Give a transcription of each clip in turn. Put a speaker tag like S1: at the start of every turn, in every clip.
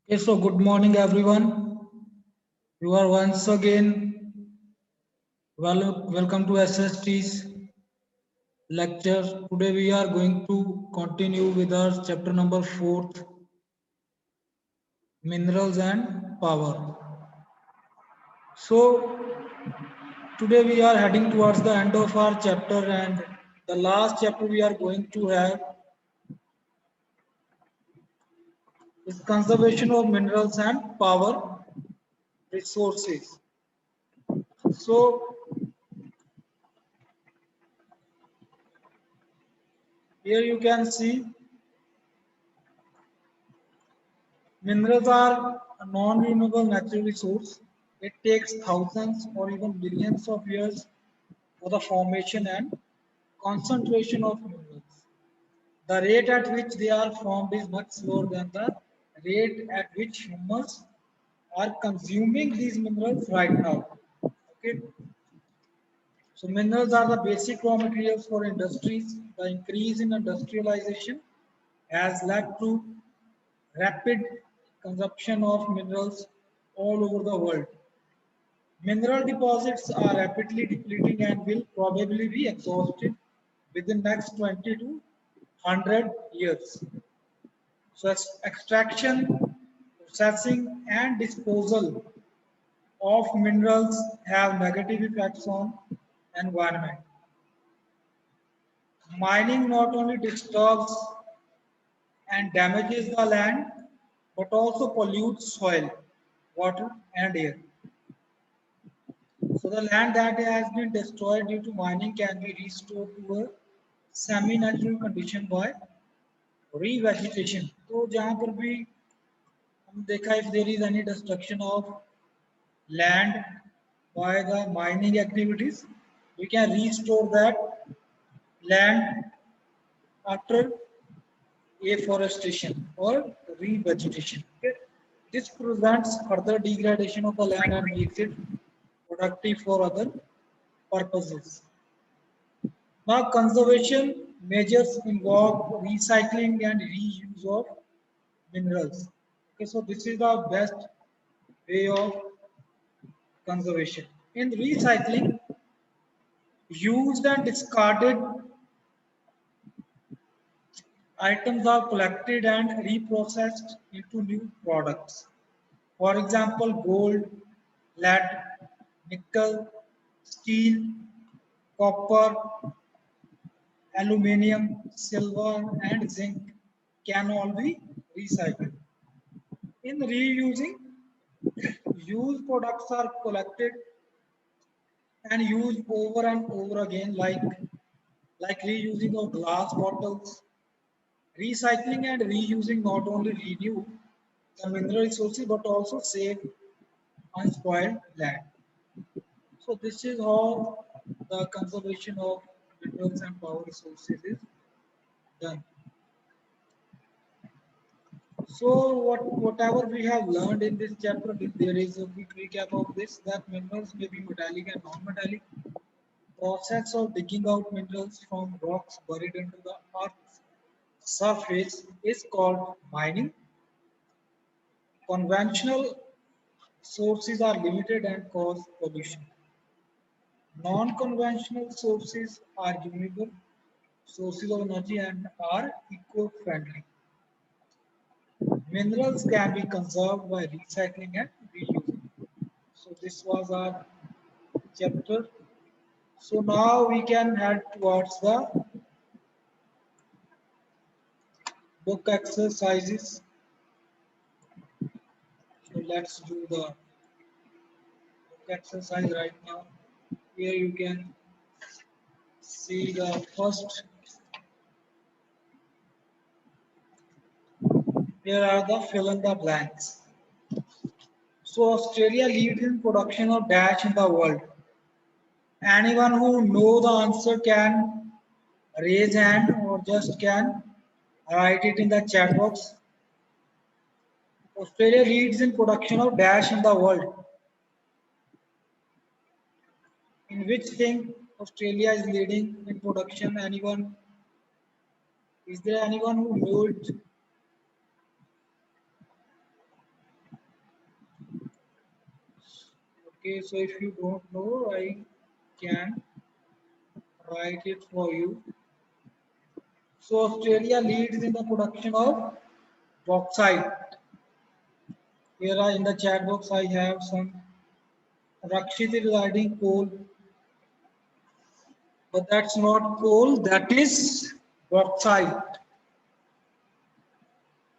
S1: Okay, so good morning, everyone. You are once again welcome to SST's lecture. Today we are going to continue with our chapter number 4, minerals and power. So today we are heading towards the end of our chapter, and the last chapter we are going to have is conservation of minerals and power resources. So here you can see minerals are a non-renewable natural resource. It takes thousands or even millions of years for the formation and concentration of minerals. The rate at which they are formed is much slower than the rate at which humans are consuming these minerals right now. Okay, so minerals are the basic raw materials for industries. The increase in industrialization has led to rapid consumption of minerals all over the world. Mineral deposits are rapidly depleting and will probably be exhausted within next 20 to 100 years. So extraction, processing and disposal of minerals have negative effects on environment. Mining not only disturbs and damages the land but also pollutes soil, water and air. So the land that has been destroyed due to mining can be restored to a semi-natural condition by revegetation. तो जहाँ पर भी हम देखा if there is any destruction of land by the mining activities, we can restore that land after afforestation or revegetation. Okay? This prevents further degradation of the land and makes it productive for other purposes. Now, conservation measures involve recycling and reuse of minerals. Okay, so this is the best way of conservation. In recycling, used and discarded items are collected and reprocessed into new products. For example, gold, lead, nickel, steel, copper, aluminium, silver, and zinc can all be recycled. In reusing, used products are collected and used over and over again, like reusing of glass bottles. Recycling and reusing not only renew the mineral resources but also save unspoiled land. So this is how the conservation of minerals and power resources is done. So whatever we have learned in this chapter, there is a quick recap of this that minerals may be metallic and non-metallic. Process of digging out minerals from rocks buried under the earth's surface is called mining. Conventional sources are limited and cause pollution. Non-conventional sources are renewable sources of energy and are eco-friendly. Minerals can be conserved by recycling and reusing. So this was our chapter. So now we can head towards the book exercises. So let's do the book exercise right now. Here you can see the first. Here are the fill in the blanks. So Australia leads in production of dash in the world. Anyone who know the answer can raise hand or just can write it in the chat box. Australia leads in production of dash in the world. In which thing Australia is leading in production? Anyone? Is there anyone who knows it? Okay, so if you don't know, I can write it for you. So Australia leads in the production of bauxite. Here in the chat box I have some Rakshit regarding coal, but that's not coal, that is bauxite.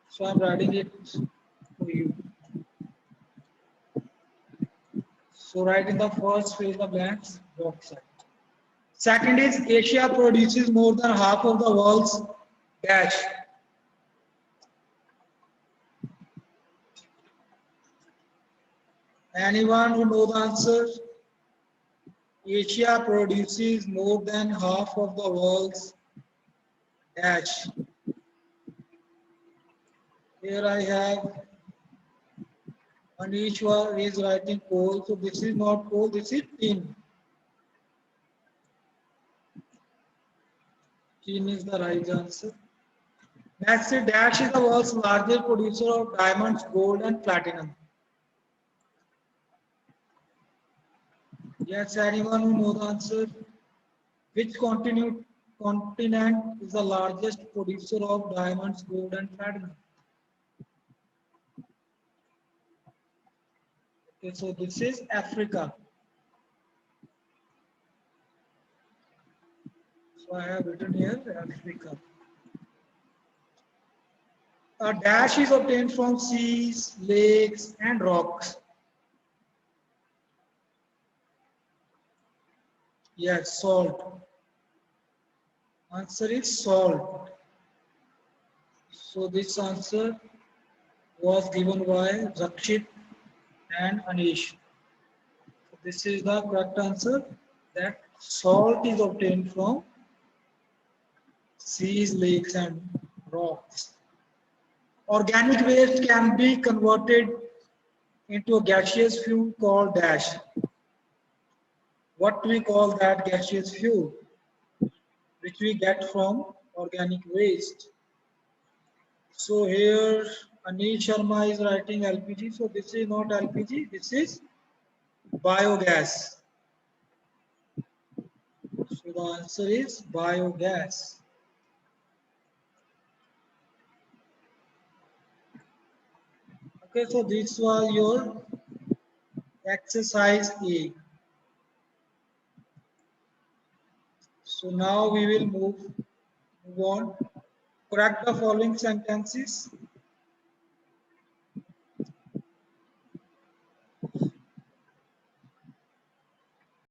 S1: So I'm writing it for you. So write in the first fill the blanks bauxite. Second is Asia produces more than half of the world's dash. Anyone who knows the answer? Asia produces more than half of the world's dash. Here I have Anishwar is writing coal. So this is not coal, this is tin. Tin is the right answer. Next, Dash is the world's largest producer of diamonds, gold, and platinum. Yes, anyone who knows the answer? Which continent is the largest producer of diamonds, gold, and platinum? Okay, so this is Africa. So I have written here Africa. A dash is obtained from seas, lakes, and rocks. Yes, salt. Answer is salt. So this answer was given by Rakshit and Anish. So this is the correct answer, that salt is obtained from seas, lakes, and rocks. Organic waste can be converted into a gaseous fuel called dash. What do we call that gaseous fuel, which we get from organic waste? So here Anish Sharma is writing LPG. So this is not LPG, this is biogas. So the answer is biogas. Okay, so this was your exercise A. So now we will move on. Correct the following sentences.